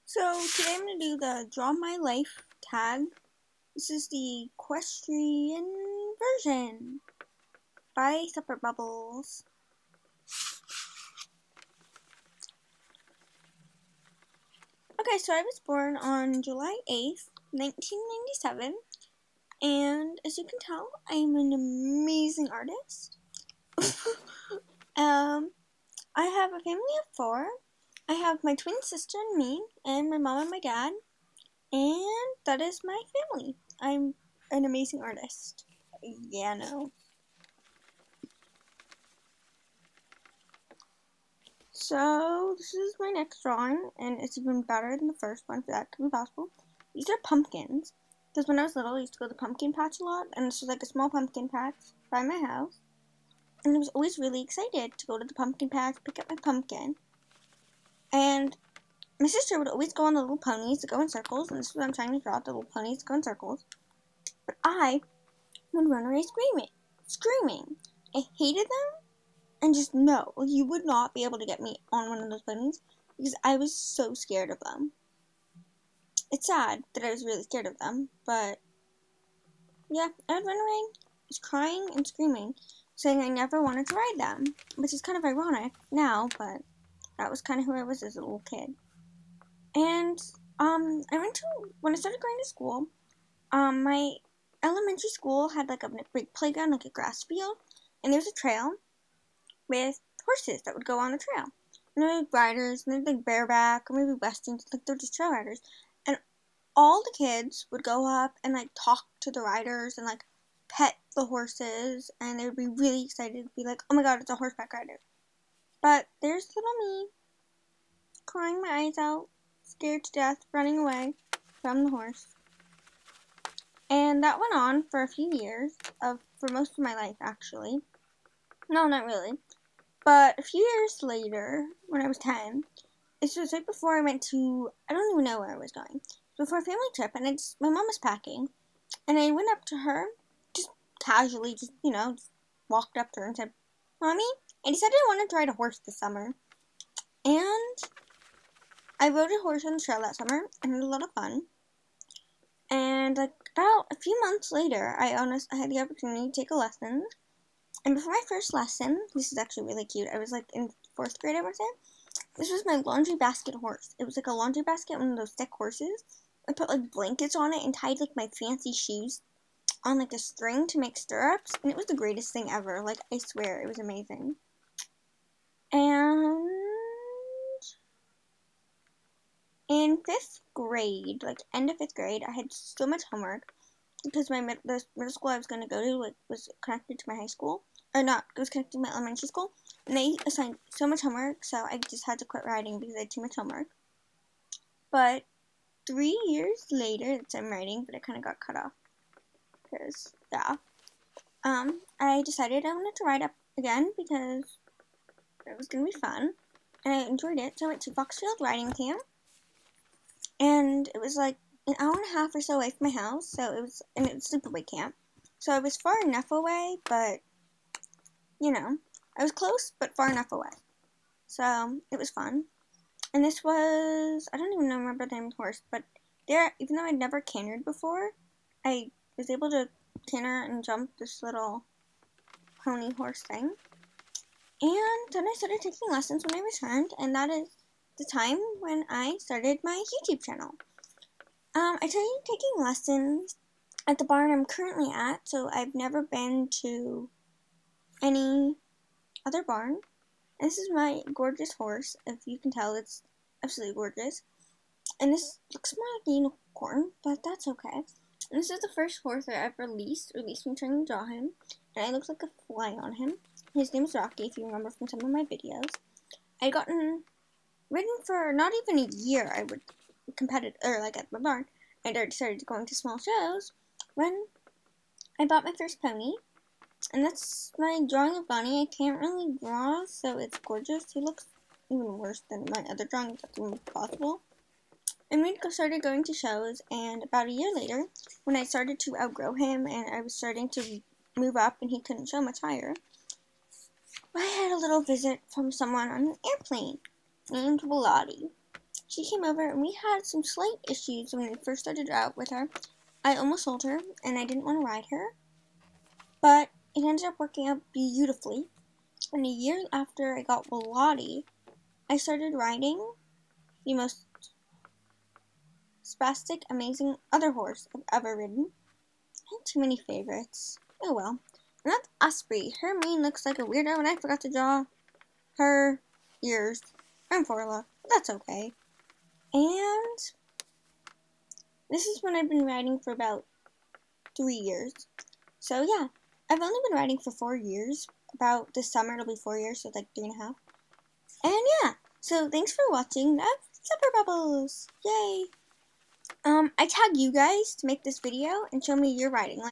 So today I'm going to do the Draw My Life tag. This is the equestrian version by Separate Bubbles. Okay, so I was born on July 8th, 1997, and as you can tell, I am an amazing artist. I have a family of 4. I have my twin sister and me, and my mom and my dad, and that is my family. I'm an amazing artist. Yeah, no. So, this is my next drawing, and it's even better than the first one, if that could be possible. These are pumpkins, because when I was little, I used to go to the pumpkin patch a lot, and this was like a small pumpkin patch by my house. And I was always really excited to go to the pumpkin patch, pick up my pumpkin. And my sister would always go on the little ponies that go in circles, and this is what I'm trying to draw, the little ponies that go in circles. But I would run away screaming. I hated them, and just no, you would not be able to get me on one of those ponies, because I was so scared of them. It's sad that I was really scared of them, but yeah, I would run away, just crying and screaming, saying I never wanted to ride them, which is kind of ironic now, but that was kind of who I was as a little kid. And, when I started going to school, my elementary school had like a big playground, like a grass field, and there's a trail with horses that would go on the trail. And there were riders, and they're like bareback, or maybe westerns, like they're just trail riders. And all the kids would go up and like talk to the riders and like pet the horses, and they would be really excited to be like, oh my god, it's a horseback rider. But there's little me, crying my eyes out, scared to death, running away from the horse. And that went on for a few years, for most of my life, actually. No, not really. But a few years later, when I was 10, this was right before I went to, I don't even know where I was going. Before a family trip, and my mom was packing, and I went up to her, just casually, just walked up to her and said, Mommy, I decided I wanted to ride a horse this summer. And I rode a horse on the trail that summer, and it was a lot of fun. And like about a few months later, I had the opportunity to take a lesson. And before my first lesson, this is actually really cute. I was like in 4th grade, I would say. This was my laundry basket horse. It was like a laundry basket, one of those thick horses. I put like blankets on it and tied like my fancy shoes on like a string to make stirrups. And it was the greatest thing ever. Like, I swear, it was amazing. And in 5th grade, like end of 5th grade, I had so much homework because the middle school I was going to go to was connected to my high school. Or not, it was connected to my elementary school. And they assigned so much homework, so I just had to quit writing because I had too much homework. But 3 years later, that's I'm writing, but it kind of got cut off. Because, yeah. I decided I wanted to write up again because it was going to be fun. And I enjoyed it, so I went to Foxfield Riding Camp. And it was like an hour and a half or so away from my house, so it was sleepaway camp. So I was far enough away, but, I was close, but far enough away. So, it was fun. And this was, I don't even remember the name of the horse, but even though I'd never cantered before, I was able to canter and jump this little pony horse thing. And then I started taking lessons when I returned, and that is the time when I started my YouTube channel. I started taking lessons at the barn I'm currently at, so I've never been to any other barn. And this is my gorgeous horse. If you can tell, it's absolutely gorgeous. And this looks more like a unicorn, but that's okay. And this is the first horse I ever leased me trying to draw him. And I look like a fly on him. His name is Rocky, if you remember from some of my videos. I'd gotten ridden for not even a year. I would at the barn. I'd already started going to small shows when I bought my first pony. And that's my drawing of Bonnie. I can't really draw, so it's gorgeous. He looks even worse than my other drawings. That's even possible. And we started going to shows, and about a year later, when I started to outgrow him and I was starting to move up and he couldn't show much higher, I had a little visit from someone on an airplane named Willotti. She came over and we had some slight issues when we first started out with her. I almost sold her and I didn't want to ride her, but it ended up working out beautifully. And a year after I got Lottie, I started riding the most spastic, amazing other horse I've ever ridden. I have too many favorites. Oh well. And that's Osprey. Her mane looks like a weirdo and I forgot to draw her ears and forelock, but that's okay. And this is when I've been riding for about 3 years. So yeah, I've only been riding for 4 years. About this summer it'll be 4 years, so it's like 3.5. And yeah, so thanks for watching. That's Supper Bubbles. Yay! I tag you guys to make this video and show me your riding.